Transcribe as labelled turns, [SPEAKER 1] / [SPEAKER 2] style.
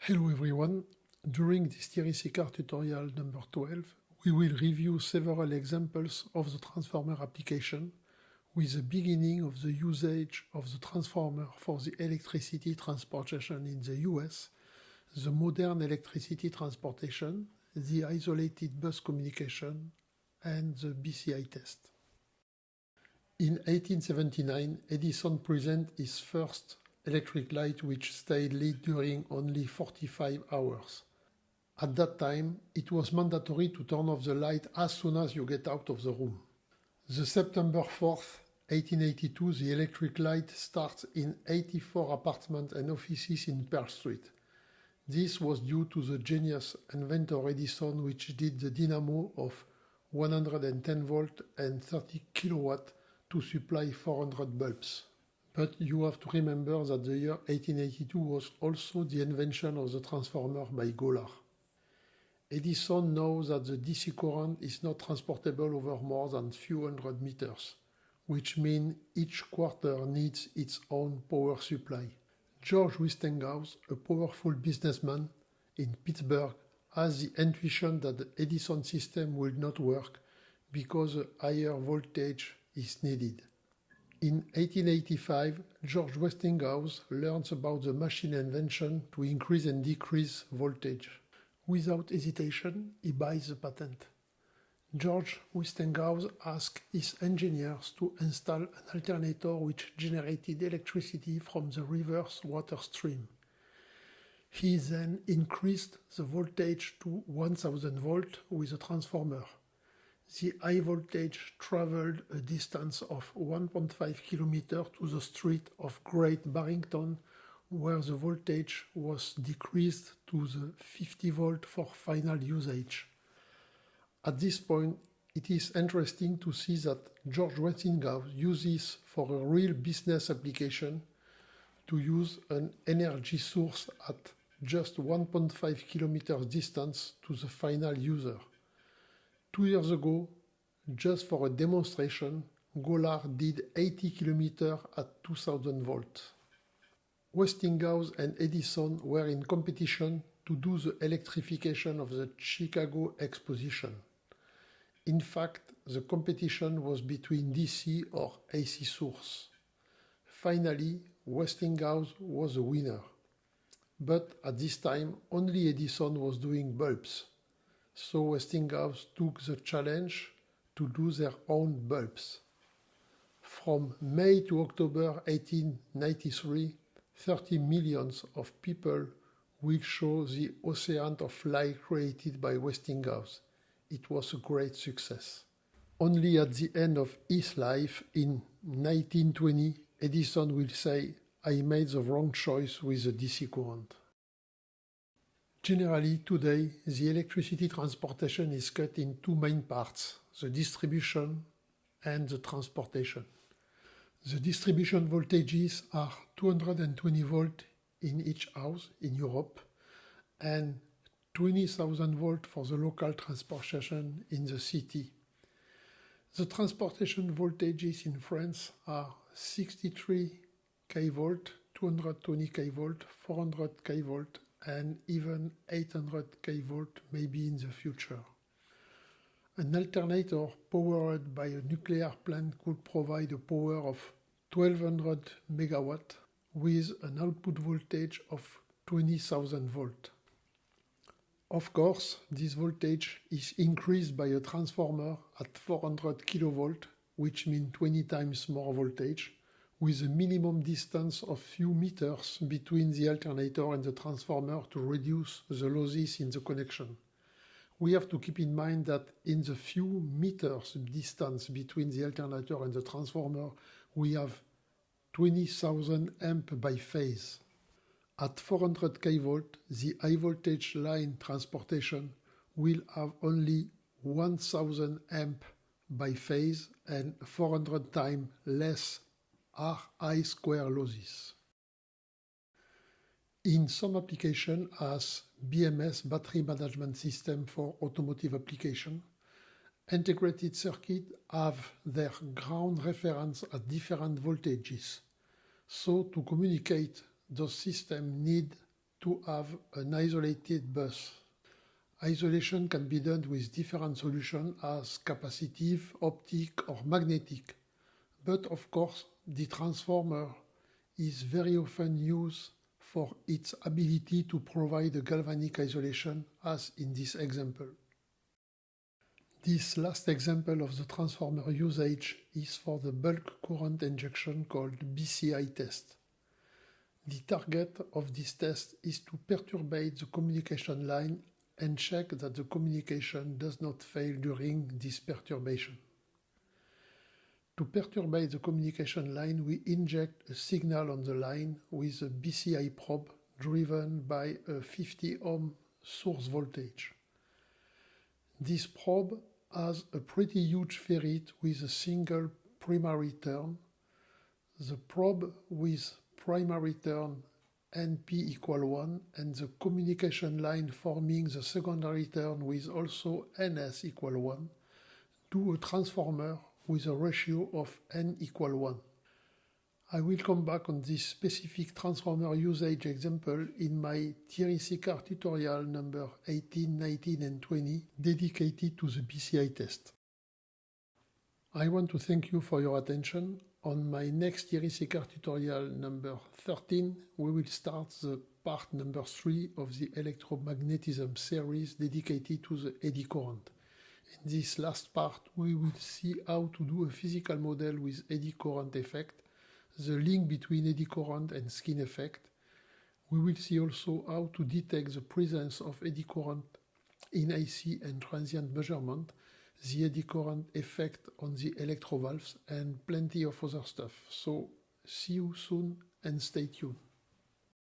[SPEAKER 1] Hello everyone. During this TRC-car tutorial number 12, we will review several examples of the transformer application, with the beginning of the usage of the transformer for the electricity transportation in the US, the modern electricity transportation, the isolated bus communication, and the BCI test. In 1879, Edison presented his first electric light, which stayed lit during only 45 hours. At that time, it was mandatory to turn off the light as soon as you get out of the room. The September 4th, 1882, the electric light starts in 84 apartments and offices in Pearl Street. This was due to the genius inventor Edison, which did the dynamo of 110 volt and 30 kilowatt to supply 400 bulbs. But you have to remember that the year 1882 was also the invention of the transformer by Golar. Edison knows that the DC current is not transportable over more than few hundred meters, which means each quarter needs its own power supply. George Westinghouse, a powerful businessman in Pittsburgh, has the intuition that the Edison system will not work because a higher voltage is needed. In 1885, George Westinghouse learns about the machine invention to increase and decrease voltage. Without hesitation, he buys the patent. George Westinghouse asked his engineers to install an alternator which generated electricity from the reverse water stream. He then increased the voltage to 1000 volt with a transformer. The high voltage traveled a distance of 1.5 kilometers to the street of Great Barrington, where the voltage was decreased to the 50 volt for final usage. At this point, it is interesting to see that George Westinghouse uses for a real business application to use an energy source at just 1.5 kilometers distance to the final user. 2 years ago, just for a demonstration, Golar did 80 km at 2000 volts. Westinghouse and Edison were in competition to do the electrification of the Chicago Exposition. In fact, the competition was between DC or AC source. Finally, Westinghouse was the winner. But at this time, only Edison was doing bulbs. So Westinghouse took the challenge to do their own bulbs. From May to October 1893, 30 millions of people will show the ocean of light created by Westinghouse. It was a great success. Only at the end of his life, in 1920, Edison will say, "I made the wrong choice with the DC current." Generally, today, the electricity transportation is cut in two main parts, the distribution and the transportation. The distribution voltages are 220 volt in each house in Europe and 20,000 volt for the local transportation in the city. The transportation voltages in France are 63 kV, 220 kV, 400 kV, and even 800 kV maybe in the future. An alternator powered by a nuclear plant could provide a power of 1200 megawatt with an output voltage of 20,000 volt. Of course, this voltage is increased by a transformer at 400 kilovolt, which means 20 times more voltage, with a minimum distance of few meters between the alternator and the transformer to reduce the losses in the connection. We have to keep in mind that in the few meters distance between the alternator and the transformer, we have 20,000 amp by phase. At 400 kV, the high voltage line transportation will have only 1000 amp by phase and 400 times less Ri square losses. In some applications, as BMS, Battery Management System for Automotive Application, integrated circuits have their ground reference at different voltages. So to communicate, those systems need to have an isolated bus. Isolation can be done with different solutions as capacitive, optic or magnetic, but of course the transformer is very often used for its ability to provide a galvanic isolation as in this example. This last example of the transformer usage is for the bulk current injection called BCI test. The target of this test is to perturbate the communication line and check that the communication does not fail during this perturbation. To perturbate the communication line, we inject a signal on the line with a BCI probe driven by a 50 ohm source voltage. This probe has a pretty huge ferrite with a single primary turn. The probe with primary turn NP equal 1 and the communication line forming the secondary turn with also NS equal 1 do a transformer with a ratio of N equal 1. I will come back on this specific transformer usage example in my Thierry Sicard tutorial number 18, 19 and 20 dedicated to the BCI test. I want to thank you for your attention. On my next Thierry Sicard tutorial number 13, we will start the part number 3 of the electromagnetism series dedicated to the eddy current. In this last part, we will see how to do a physical model with eddy current effect, the link between eddy current and skin effect. We will see also how to detect the presence of eddy current in IC and transient measurement, the eddy current effect on the electrovalves, and plenty of other stuff. So see you soon and stay tuned.